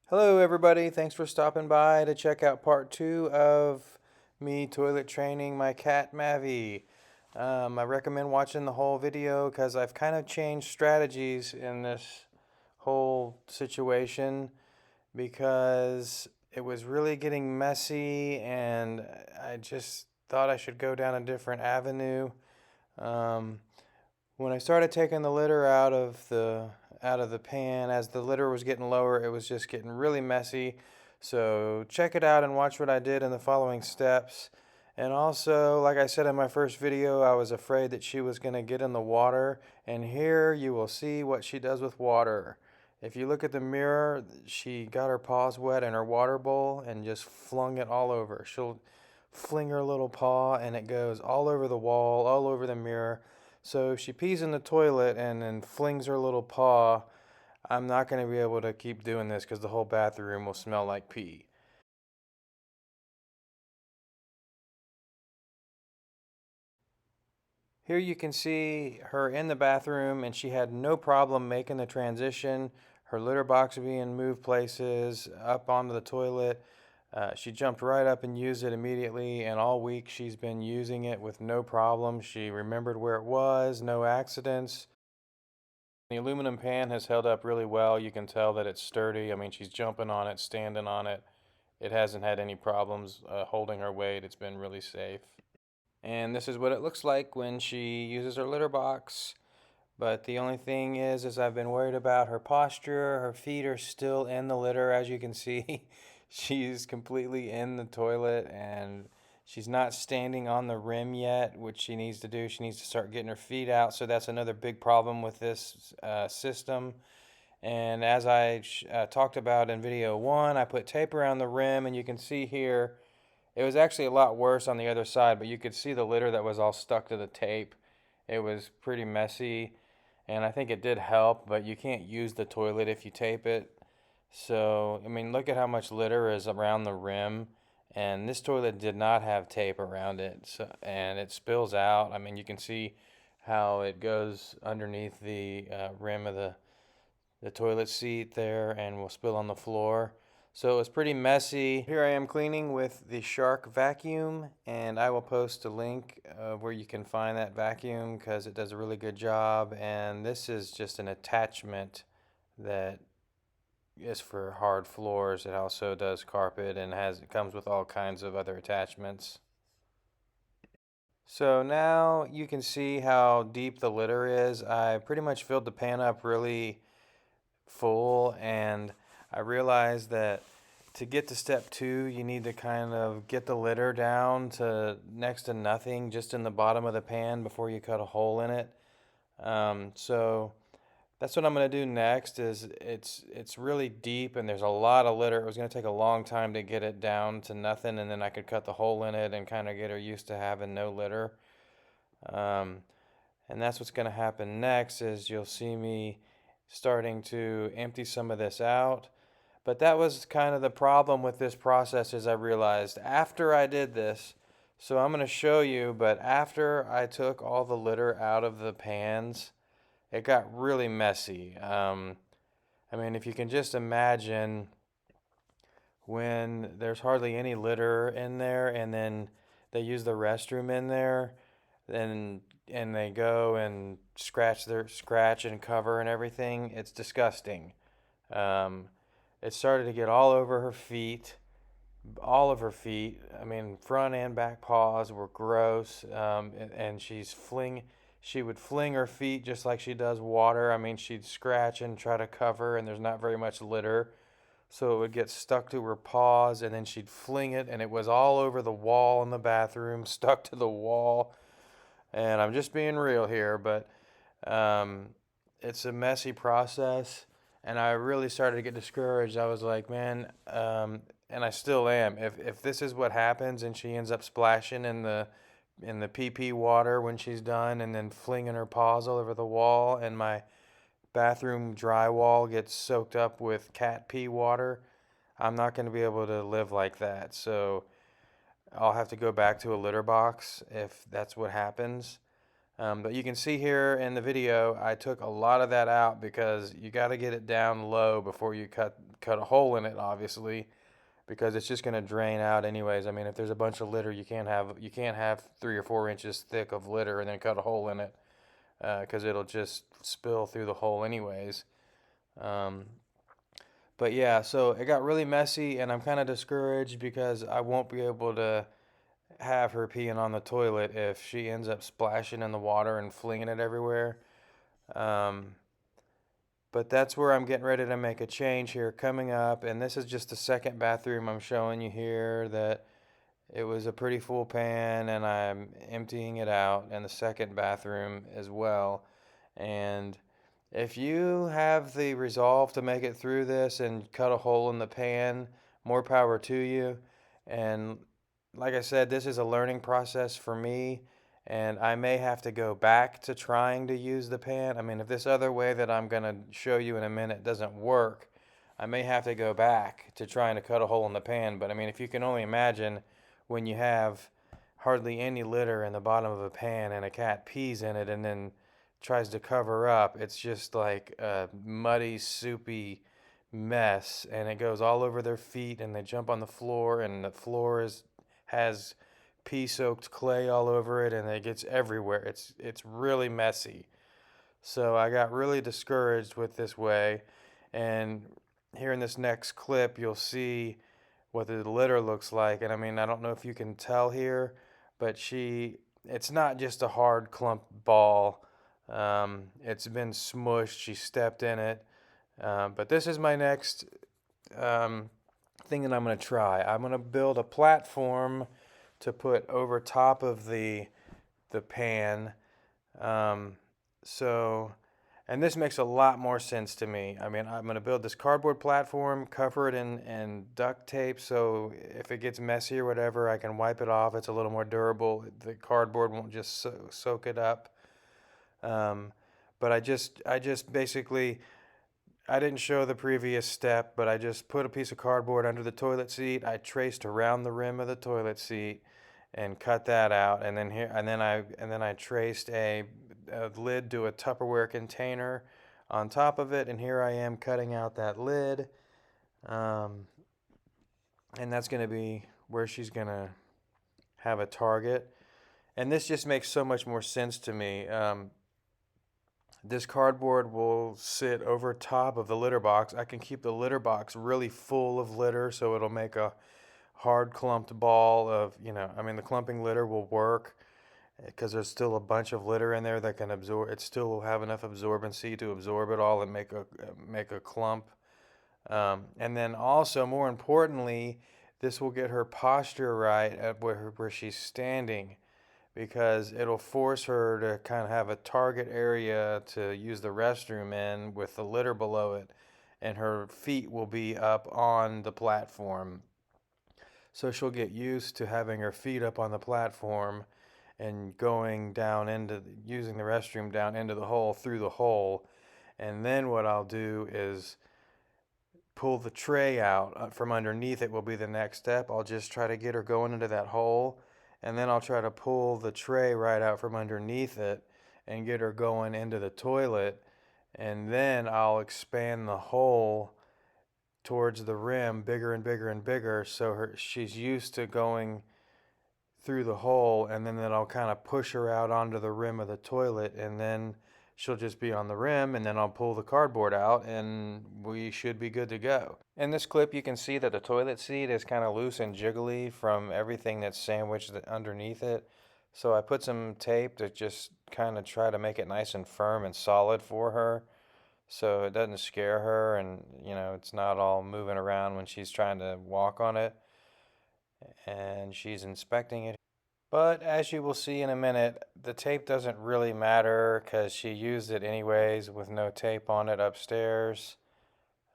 Hello, everybody. Thanks for stopping by to check out part two of me toilet training my cat Mavi. I recommend watching the whole video because I've kind of changed strategies in this whole situation because it was really getting messy and I just thought I should go down a different avenue. Um, when I started taking the litter out of the pan, as the litter was getting lower, it was just getting really messy. So check it out and watch what I did in the following steps. And also, like I said in my first video, I was afraid that she was going to get in the water. And here you will see what she does with water. If you look at the mirror, she got her paws wet in her water bowl and just flung it all over. She'll fling her little paw and it goes all over the wall, all over the mirror. So if she pees in the toilet and then flings her little paw, I'm not going to be able to keep doing this because the whole bathroom will smell like pee. Here you can see her in the bathroom and she had no problem making the transition. Her litter box being moved places, up onto the toilet. She jumped right up and used it immediately, and all week she's been using it with no problem. She remembered where it was, no accidents. The aluminum pan has held up really well. You can tell that it's sturdy. I mean, she's jumping on it, standing on it. It hasn't had any problems holding her weight. It's been really safe. And this is what it looks like when she uses her litter box. But the only thing is I've been worried about her posture. Her feet are still in the litter, as you can see. She's completely in the toilet and she's not standing on the rim yet, which she needs to do. She needs to start getting her feet out. So that's another big problem with this system. And as I talked about in video one, I put tape around the rim, and you can see here it was actually a lot worse on the other side, but you could see the litter that was all stuck to the tape. It was pretty messy, and I think it did help, but you can't use the toilet if you tape it. So, I mean, look at how much litter is around the rim, and this toilet did not have tape around it, so, and it spills out. I mean, you can see how it goes underneath the rim of the toilet seat there and will spill on the floor. So it's pretty messy. Here I am cleaning with the Shark vacuum, and I will post a link where you can find that vacuum because it does a really good job. And this is just an attachment that is for hard floors. It also does carpet and it comes with all kinds of other attachments. So now you can see how deep the litter is. I pretty much filled the pan up really full, and I realized that to get to step two, you need to kind of get the litter down to next to nothing, just in the bottom of the pan before you cut a hole in it. So that's what I'm going to do next. Is it's really deep and there's a lot of litter. It was going to take a long time to get it down to nothing, and then I could cut the hole in it and kind of get her used to having no litter. Um, and that's what's going to happen next. Is you'll see me starting to empty some of this out. But that was kind of the problem with this process, is I realized after I did this, so I'm going to show you, but after I took all the litter out of the pans, it got really messy. I mean, if you can just imagine when there's hardly any litter in there and then they use the restroom in there, and they go and scratch and cover and everything, it's disgusting. Um, it started to get all over her feet, all of her feet. I mean, front and back paws were gross. And she would fling her feet just like she does water. I mean, she'd scratch and try to cover, and there's not very much litter. So it would get stuck to her paws, and then she'd fling it, and it was all over the wall in the bathroom, stuck to the wall. And I'm just being real here, but um, it's a messy process, and I really started to get discouraged. I was like, man, and I still am. If this is what happens, and she ends up splashing in the pee pee water when she's done, and then flinging her paws all over the wall, and my bathroom drywall gets soaked up with cat pee water, I'm not going to be able to live like that. So I'll have to go back to a litter box if that's what happens. But you can see here in the video, I took a lot of that out because you got to get it down low before you cut cut a hole in it, obviously, because it's just going to drain out anyways. I mean, if there's a bunch of litter, you can't have 3 or 4 inches thick of litter and then cut a hole in it, because it'll just spill through the hole anyways. Um, but yeah, so it got really messy, and I'm kind of discouraged because I won't be able to have her peeing on the toilet if she ends up splashing in the water and flinging it everywhere. Um, but that's where I'm getting ready to make a change here coming up, and this is just the second bathroom I'm showing you here that it was a pretty full pan, and I'm emptying it out, and the second bathroom as well. And if you have the resolve to make it through this and cut a hole in the pan, more power to you. And like I said, this is a learning process for me, and I may have to go back to trying to use the pan. I mean, if this other way that I'm going to show you in a minute doesn't work, I may have to go back to trying to cut a hole in the pan. But I mean, if you can only imagine when you have hardly any litter in the bottom of a pan and a cat pees in it and then tries to cover up, it's just like a muddy, soupy mess, and it goes all over their feet, and they jump on the floor, and the floor has pea-soaked clay all over it, and it gets everywhere. It's really messy. So I got really discouraged with this way, and here in this next clip, you'll see what the litter looks like. And I mean, I don't know if you can tell here, but it's not just a hard clump ball. It's been smushed. She stepped in it. But this is my next um, thing that I'm going to try. I'm going to build a platform to put over top of the pan. Um, so, and this makes a lot more sense to me. I mean, I'm going to build this cardboard platform, cover it in duct tape, so if it gets messy or whatever, I can wipe it off. It's a little more durable. The cardboard won't just soak it up. Um, but I just basically, I didn't show the previous step, but I just put a piece of cardboard under the toilet seat. I traced around the rim of the toilet seat and cut that out, and then I traced a lid to a Tupperware container on top of it, and here I am cutting out that lid, um, and that's going to be where she's going to have a target. And this just makes so much more sense to me. This cardboard will sit over top of the litter box. I can keep the litter box really full of litter, so it'll make a hard clumped ball of, I mean, the clumping litter will work because there's still a bunch of litter in there that can absorb. It still will have enough absorbency to absorb it all and make a clump. And then also, more importantly, this will get her posture right at where she's standing, because it'll force her to kind of have a target area to use the restroom in with the litter below it, and her feet will be up on the platform. So she'll get used to having her feet up on the platform and going down into using the restroom down into the hole through the hole. And then what I'll do is pull the tray out from underneath it will be the next step. I'll just try to get her going into that hole, and then I'll try to pull the tray right out from underneath it and get her going into the toilet, and then I'll expand the hole towards the rim bigger and bigger and bigger, so she's used to going through the hole, and then I'll kind of push her out onto the rim of the toilet, and then she'll just be on the rim, and then I'll pull the cardboard out, and we should be good to go. In this clip, you can see that the toilet seat is kind of loose and jiggly from everything that's sandwiched underneath it. So I put some tape to just kind of try to make it nice and firm and solid for her, so it doesn't scare her, and it's not all moving around when she's trying to walk on it and she's inspecting it. But as you will see in a minute, the tape doesn't really matter because she used it anyways with no tape on it upstairs.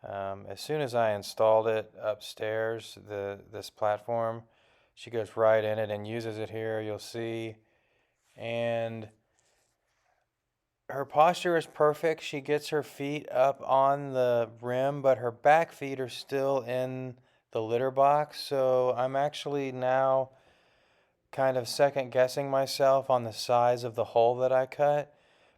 As soon as I installed it upstairs, this platform, she goes right in it and uses it here, you'll see. And her posture is perfect. She gets her feet up on the rim, but her back feet are still in the litter box. So I'm actually now kind of second guessing myself on the size of the hole that I cut,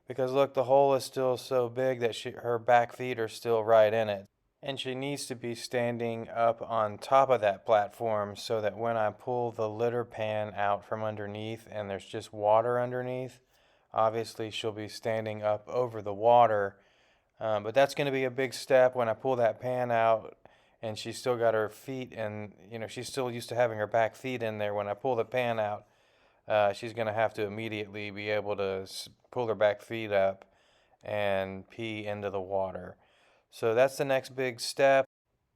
because look, the hole is still so big that her back feet are still right in it. And she needs to be standing up on top of that platform so that when I pull the litter pan out from underneath and there's just water underneath, obviously she'll be standing up over the water. But that's going to be a big step when I pull that pan out and she's still got her feet, and she's still used to having her back feet in there. When I pull the pan out, she's going to have to immediately be able to pull her back feet up and pee into the water. So that's the next big step.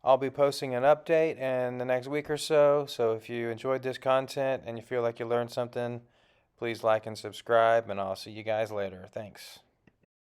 I'll be posting an update in the next week or so. So if you enjoyed this content and you feel like you learned something, please like and subscribe, and I'll see you guys later. Thanks.